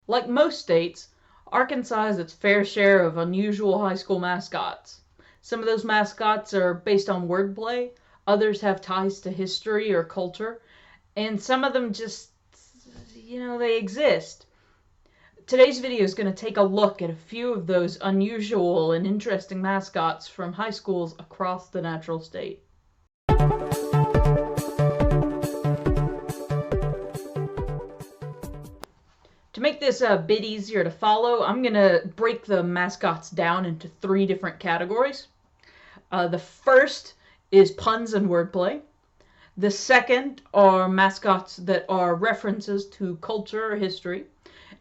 Like most states, Arkansas has its fair share of unusual high school mascots. Some of those mascots are based on wordplay, others have ties to history or culture, and some of them just, they exist. Today's video is going to take a look at a few of those unusual and interesting mascots from high schools across the natural state. To make this a bit easier to follow, I'm going to break the mascots down into 3 different categories. The first is puns and wordplay. The second are mascots that are references to culture or history.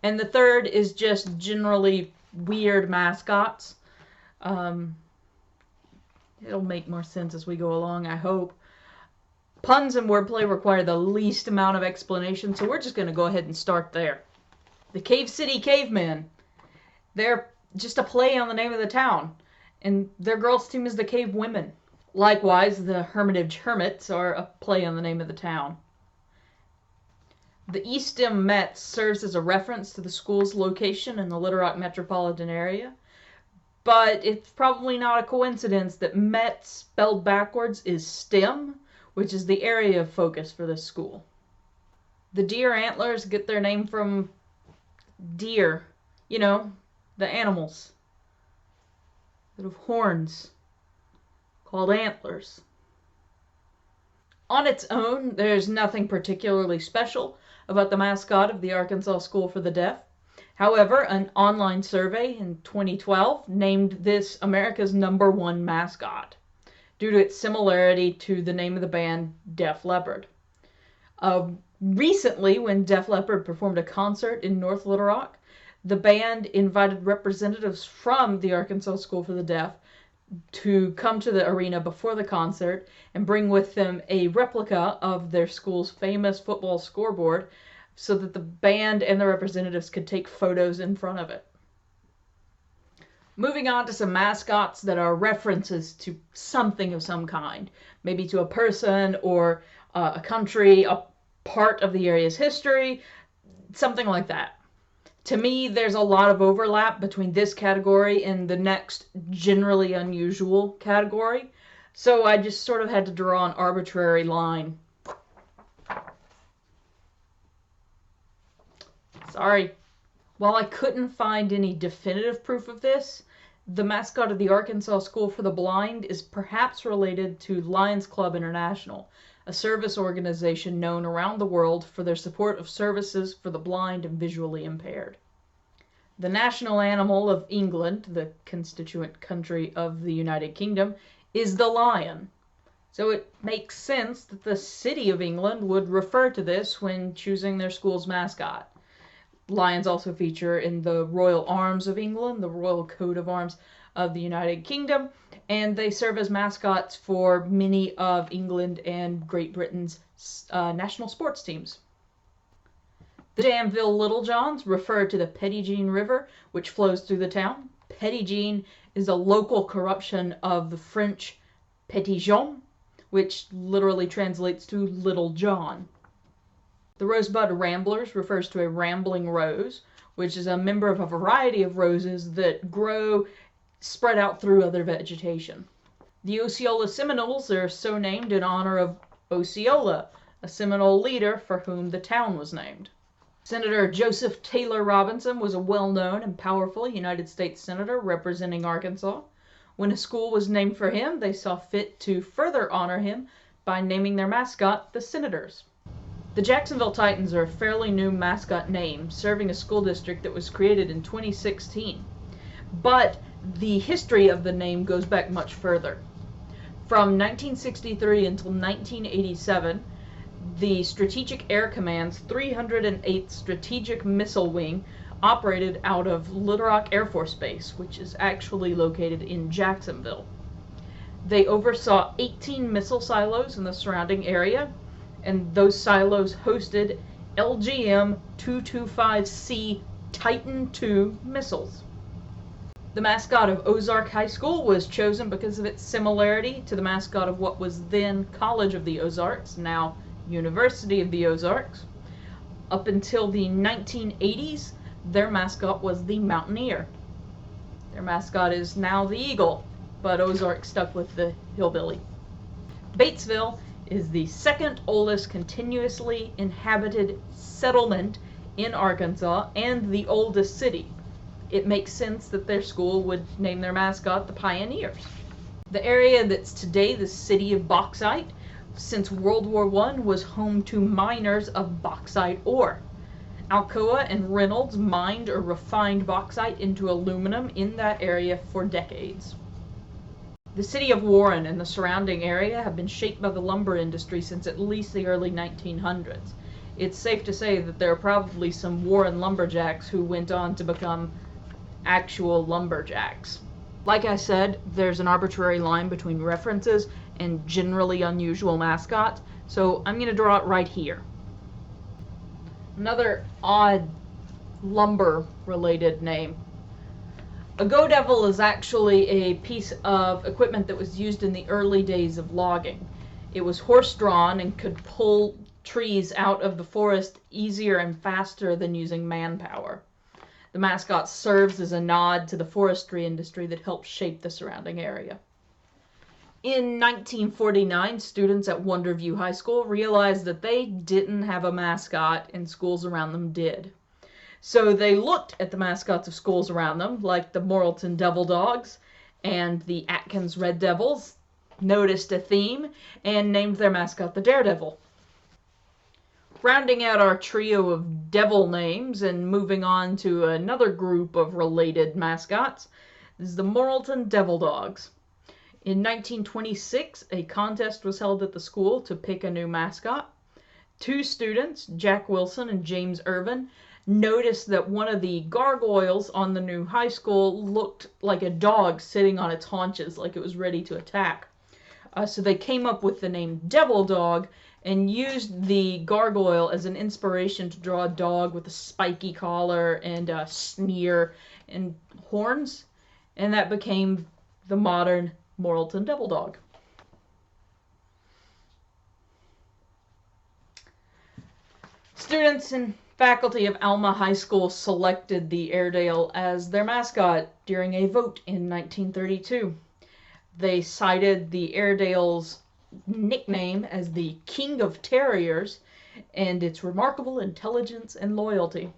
And the third is just generally weird mascots. It'll make more sense as we go along, I hope. Puns and wordplay require the least amount of explanation, so we're just going to go ahead and start there. The Cave City Cavemen. They're just a play on the name of the town, and their girls' team is the Cave Women. Likewise, the Hermitage Hermits are a play on the name of the town. The East End Mets serves as a reference to the school's location in the Little Rock metropolitan area, but it's probably not a coincidence that Met spelled backwards is STEM, which is the area of focus for this school. The deer antlers get their name from deer, the animals that have horns, called antlers. On its own, there's nothing particularly special about the mascot of the Arkansas School for the Deaf. However, an online survey in 2012 named this America's #1 mascot due to its similarity to the name of the band Def Leppard. Recently, when Def Leppard performed a concert in North Little Rock, the band invited representatives from the Arkansas School for the Deaf to come to the arena before the concert and bring with them a replica of their school's famous football scoreboard so that the band and the representatives could take photos in front of it. Moving on to some mascots that are references to something of some kind, maybe to a person or a country, a part of the area's history, something like that. To me, there's a lot of overlap between this category and the next generally unusual category, so I just sort of had to draw an arbitrary line. Sorry. While I couldn't find any definitive proof of this, the mascot of the Arkansas School for the Blind is perhaps related to Lions Club International, a service organization known around the world for their support of services for the blind and visually impaired. The national animal of England, the constituent country of the United Kingdom, is the lion. So it makes sense that the City of England would refer to this when choosing their school's mascot. Lions also feature in the Royal Arms of England, the Royal Coat of Arms of the United Kingdom, and they serve as mascots for many of England and Great Britain's national sports teams. The Danville Littlejohns refer to the Petit-Jean River, which flows through the town. Petit-Jean is a local corruption of the French Petit Jean, which literally translates to Little John. The Rosebud Ramblers refers to a rambling rose, which is a member of a variety of roses that grow spread out through other vegetation. The Osceola Seminoles are so named in honor of Osceola, a Seminole leader for whom the town was named. Senator Joseph Taylor Robinson was a well-known and powerful United States Senator representing Arkansas. When a school was named for him, they saw fit to further honor him by naming their mascot the Senators. The Jacksonville Titans are a fairly new mascot name, serving a school district that was created in 2016. But the history of the name goes back much further. From 1963 until 1987, the Strategic Air Command's 308th Strategic Missile Wing operated out of Little Rock Air Force Base, which is actually located in Jacksonville. They oversaw 18 missile silos in the surrounding area, and those silos hosted LGM-225C Titan II missiles. The mascot of Ozark High School was chosen because of its similarity to the mascot of what was then College of the Ozarks, now University of the Ozarks. Up until the 1980s, their mascot was the Mountaineer. Their mascot is now the Eagle, but Ozark stuck with the hillbilly. Batesville is the second oldest continuously inhabited settlement in Arkansas and the oldest city. It makes sense that their school would name their mascot the Pioneers. The area that's today the city of bauxite, since World War I, was home to miners of bauxite ore. Alcoa and Reynolds mined or refined bauxite into aluminum in that area for decades. The city of Warren and the surrounding area have been shaped by the lumber industry since at least the early 1900s. It's safe to say that there are probably some Warren lumberjacks who went on to become actual lumberjacks. Like I said, there's an arbitrary line between references and generally unusual mascots, so I'm going to draw it right here. Another odd lumber-related name. A go devil is actually a piece of equipment that was used in the early days of logging. It was horse-drawn and could pull trees out of the forest easier and faster than using manpower. The mascot serves as a nod to the forestry industry that helped shape the surrounding area. In 1949, students at Wonderview High School realized that they didn't have a mascot and schools around them did. So they looked at the mascots of schools around them, like the Morrilton Devil Dogs and the Atkins Red Devils, noticed a theme, and named their mascot the Daredevil. Rounding out our trio of devil names and moving on to another group of related mascots is the Morrilton Devil Dogs. In 1926, a contest was held at the school to pick a new mascot. Two students, Jack Wilson and James Irvin, noticed that one of the gargoyles on the new high school looked like a dog sitting on its haunches, like it was ready to attack. So they came up with the name Devil Dog and used the gargoyle as an inspiration to draw a dog with a spiky collar and a sneer and horns, and that became the modern Morrilton Devil Dog. Students and faculty of Alma High School selected the Airedale as their mascot during a vote in 1932. They cited the Airedale's nickname as the King of Terriers and its remarkable intelligence and loyalty.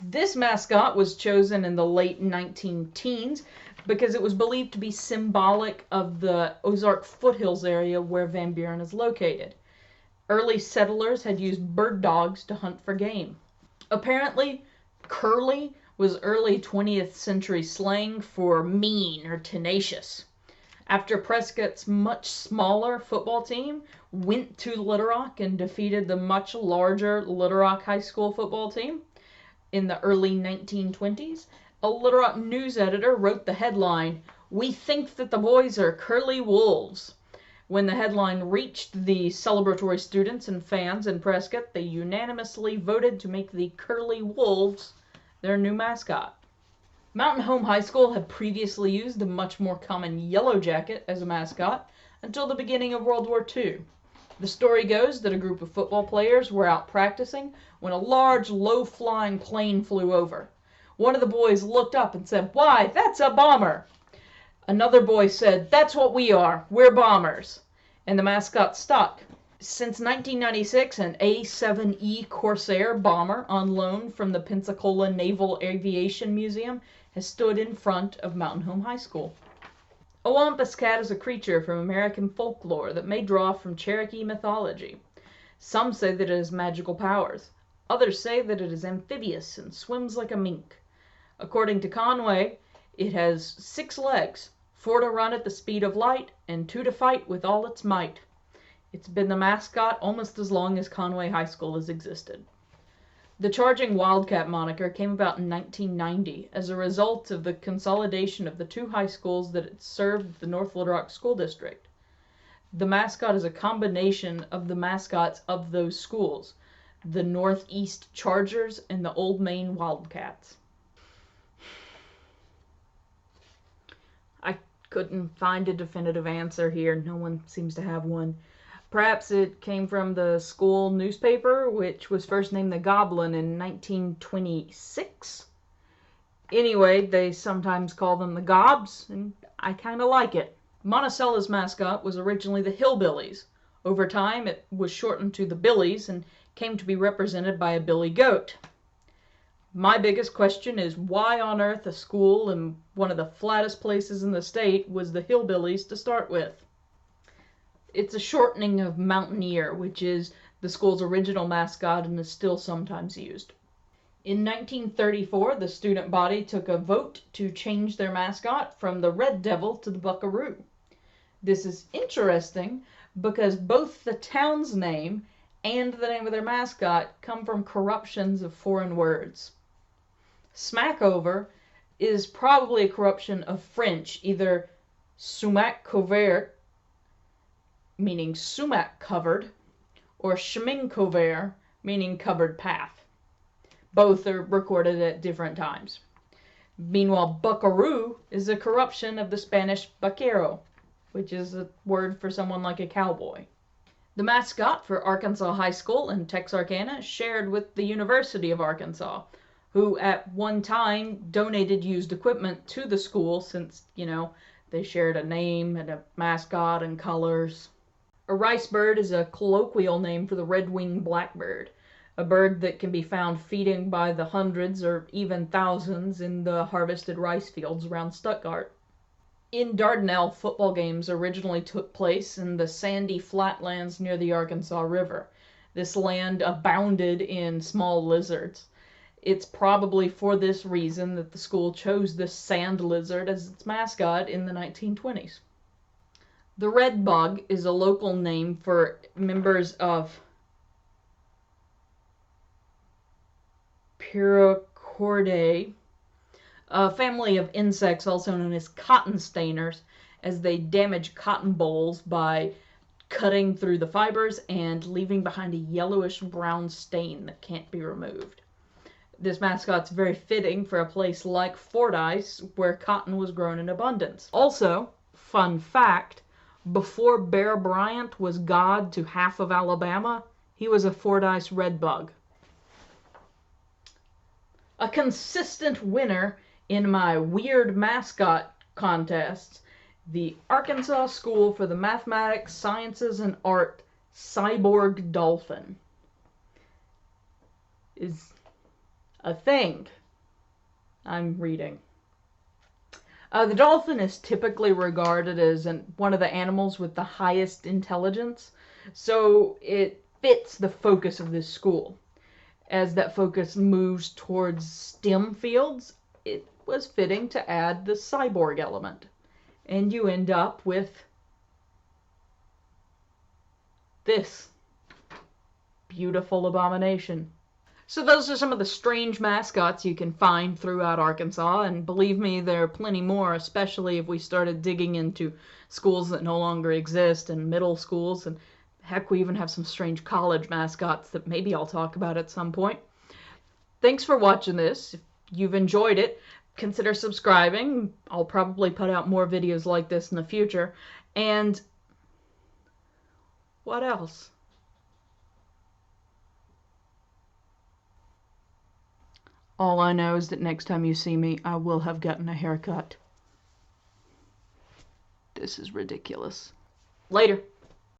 This mascot was chosen in the late 19-teens because it was believed to be symbolic of the Ozark foothills area where Van Buren is located. Early settlers had used bird dogs to hunt for game. Apparently, curly was early 20th century slang for mean or tenacious. After Prescott's much smaller football team went to Little Rock and defeated the much larger Little Rock High School football team in the early 1920s, a Little Rock news editor wrote the headline, "We think that the boys are curly wolves." When the headline reached the celebratory students and fans in Prescott, they unanimously voted to make the Curly Wolves their new mascot. Mountain Home High School had previously used the much more common Yellow Jacket as a mascot until the beginning of World War II. The story goes that a group of football players were out practicing when a large, low-flying plane flew over. One of the boys looked up and said, "Why, that's a bomber!" Another boy said, "That's what we are. We're bombers." And the mascot stuck. Since 1996, an A-7E Corsair bomber on loan from the Pensacola Naval Aviation Museum has stood in front of Mountain Home High School. A Wampus cat is a creature from American folklore that may draw from Cherokee mythology. Some say that it has magical powers. Others say that it is amphibious and swims like a mink. According to Conway, it has 6 legs, 4 to run at the speed of light, and 2 to fight with all its might. It's been the mascot almost as long as Conway High School has existed. The Charging Wildcat moniker came about in 1990 as a result of the consolidation of the 2 high schools that it served the North Little Rock School District. The mascot is a combination of the mascots of those schools, the Northeast Chargers and the Old Main Wildcats. I couldn't find a definitive answer here. No one seems to have one. Perhaps it came from the school newspaper, which was first named the Goblin in 1926. Anyway, they sometimes call them the Gobs, and I kind of like it. Monticello's mascot was originally the Hillbillies. Over time, it was shortened to the Billies and came to be represented by a billy goat. My biggest question is why on earth a school in one of the flattest places in the state was the Hillbillies to start with? It's a shortening of Mountaineer, which is the school's original mascot and is still sometimes used. In 1934, the student body took a vote to change their mascot from the Red Devil to the Buckaroo. This is interesting because both the town's name and the name of their mascot come from corruptions of foreign words. Smackover is probably a corruption of French, either sumac couvert, meaning sumac covered, or chemin couvert, meaning covered path. Both are recorded at different times. Meanwhile, buckaroo is a corruption of the Spanish vaquero, which is a word for someone like a cowboy. The mascot for Arkansas High School in Texarkana shared with the University of Arkansas, who at one time donated used equipment to the school since, they shared a name and a mascot and colors. A rice bird is a colloquial name for the red-winged blackbird, a bird that can be found feeding by the hundreds or even thousands in the harvested rice fields around Stuttgart. In Dardanelle, football games originally took place in the sandy flatlands near the Arkansas River. This land abounded in small lizards. It's probably for this reason that the school chose the sand lizard as its mascot in the 1920s. The red bug is a local name for members of Pyrrhocordae, a family of insects also known as cotton stainers, as they damage cotton bolls by cutting through the fibers and leaving behind a yellowish-brown stain that can't be removed. This mascot's very fitting for a place like Fordyce, where cotton was grown in abundance. Also, fun fact, before Bear Bryant was god to half of Alabama, he was a Fordyce redbug. A consistent winner in my weird mascot contests, the Arkansas School for the Mathematics, Sciences, and Art Cyborg Dolphin is a thing I'm reading. The dolphin is typically regarded as one of the animals with the highest intelligence, so it fits the focus of this school. As that focus moves towards STEM fields, it was fitting to add the cyborg element. And you end up with this beautiful abomination. So those are some of the strange mascots you can find throughout Arkansas, and believe me, there are plenty more, especially if we started digging into schools that no longer exist and middle schools, and heck, we even have some strange college mascots that maybe I'll talk about at some point. Thanks for watching this. If you've enjoyed it, consider subscribing. I'll probably put out more videos like this in the future. And what else? All I know is that next time you see me, I will have gotten a haircut. This is ridiculous. Later.